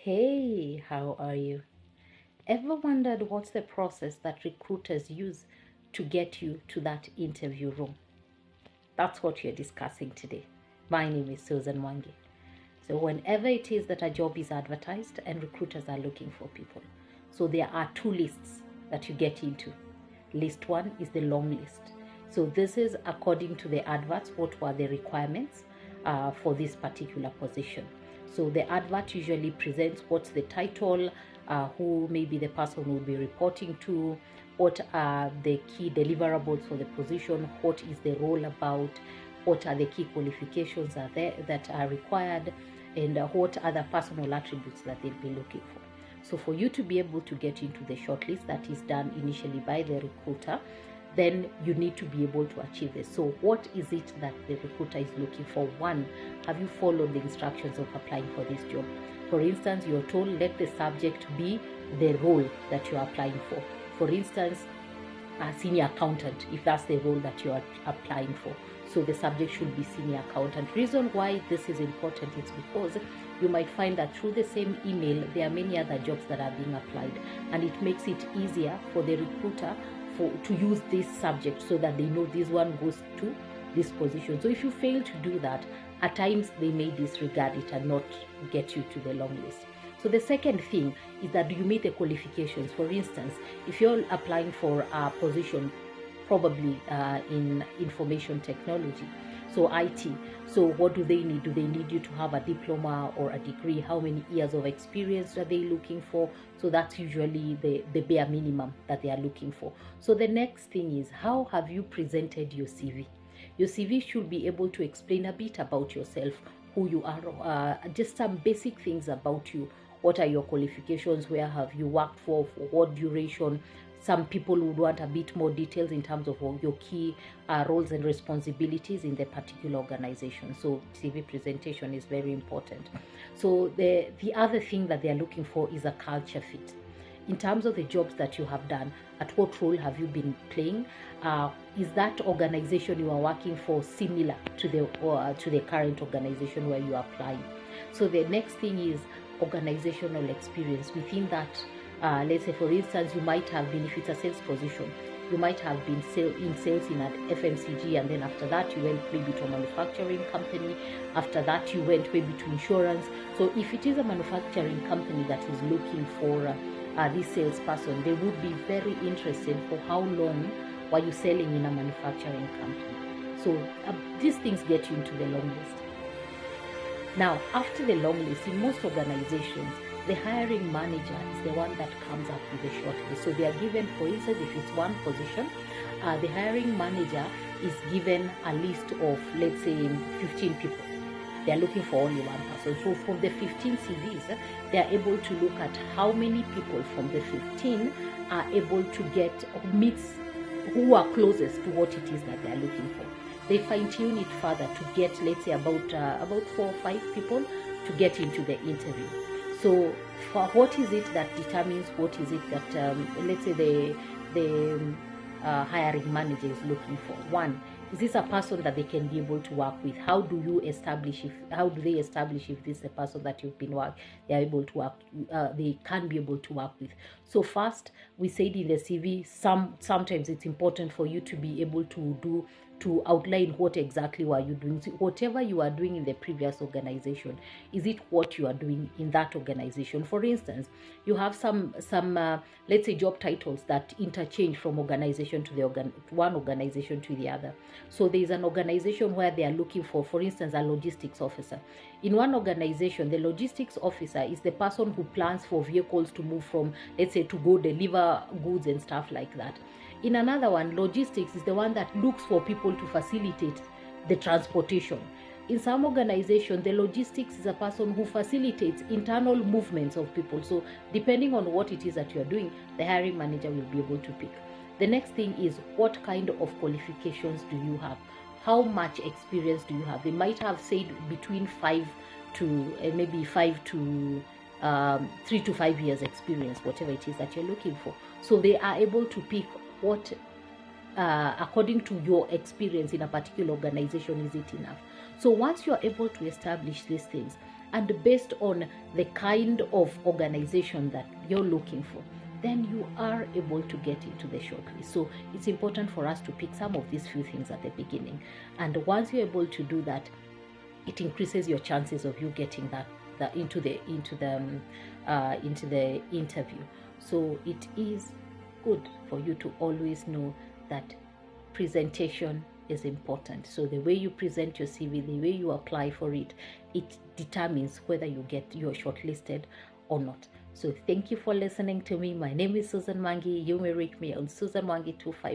Hey, how are you? Ever wondered what's the process that recruiters use to get you to that interview room? That's what we're discussing today. My name is Susan Wangi. So, whenever it is that a job is advertised and recruiters are looking for people, so there are two lists that you get into. List one is the long list. So, this is according to the adverts, what were the requirements for this particular position. So, the advert usually presents what's the title, who maybe the person will be reporting to, what are the key deliverables for the position, what is the role about, what are the key qualifications are there that are required, and what other personal attributes that they'll be looking for. So for you to be able to get into the shortlist that is done initially by the recruiter, then you need to be able to achieve this. So what is it that the recruiter is looking for? One, have you followed the instructions of applying for this job? For instance, you're told let the subject be the role that you're applying for. For instance, a senior accountant, if that's the role that you are applying for. So the subject should be senior accountant. Reason why this is important is because you might find that through the same email, there are many other jobs that are being applied, and it makes it easier for the recruiter to use this subject so that they know this one goes to this position. So if you fail to do that, at times they may disregard it and not get you to the long list. So the second thing is that do you meet the qualifications? For instance, if you're applying for a position probably in information technology, so IT, so what do they need? Do they need you to have a diploma or a degree? How many years of experience are they looking for? So that's usually the bare minimum that they are looking for. So the next thing is, how have you presented your CV? Your CV should be able to explain a bit about yourself, who you are, just some basic things about you. What are your qualifications? Where have you worked for what duration? Some people would want a bit more details in terms of your key roles and responsibilities in the particular organization. So CV presentation is very important. So the other thing that they are looking for is a culture fit. In terms of the jobs that you have done, at what role have you been playing? Is that organization you are working for similar to the current organization where you are applying? So the next thing is organizational experience. Within that, let's say for instance, you might have been, if it's a sales position, you might have been in sales in an FMCG, and then after that you went maybe to a manufacturing company. After that you went maybe to insurance. So if it is a manufacturing company that is looking for this salesperson, they would be very interested for how long were you selling in a manufacturing company. So these things get you into the long list. Now, after the long list, in most organizations, the hiring manager is the one that comes up with the shortlist. So they are given, for instance, if it's one position, the hiring manager is given a list of, let's say, 15 people. They are looking for only one person. So from the 15 CVs, they are able to look at how many people from the 15 are able to get, who are closest to what it is that they are looking for. They fine-tune it further to get, let's say, about 4 or 5 people to get into the interview. So for what is it that determines what is it that, let's say, the hiring manager is looking for? One, is this a person that they can be able to work with? How do they establish if this is a person that they are able to work, they can be able to work with? So first, we said in the CV, sometimes it's important for you to be able to outline what exactly were you doing. So whatever you are doing in the previous organization, is it what you are doing in that organization? For instance, you have some let's say job titles that interchange from organization to one organization to the other. So there is an organization where they are looking for instance, a logistics officer. In one organization, the logistics officer is the person who plans for vehicles to move from, let's say, to go deliver goods and stuff like that. In another one, logistics is the one that looks for people to facilitate the transportation. In some organization, the logistics is a person who facilitates internal movements of people. So depending on what it is that you are doing, the hiring manager will be able to pick. The next thing is, what kind of qualifications do you have? How much experience do you have? They might have said between 3 to 5 years experience, whatever it is that you're looking for. So they are able to pick what, according to your experience in a particular organization, is it enough? So once you're able to establish these things, and based on the kind of organization that you're looking for, then you are able to get into the shortlist. So it's important for us to pick some of these few things at the beginning, and once you're able to do that, it increases your chances of you getting that into the interview. So it is good for you to always know that presentation is important. So the way you present your CV, the way you apply for it, it determines whether you're shortlisted or not. So thank you for listening to me. My name is Susan Mangi. You may reach me on susanmangi25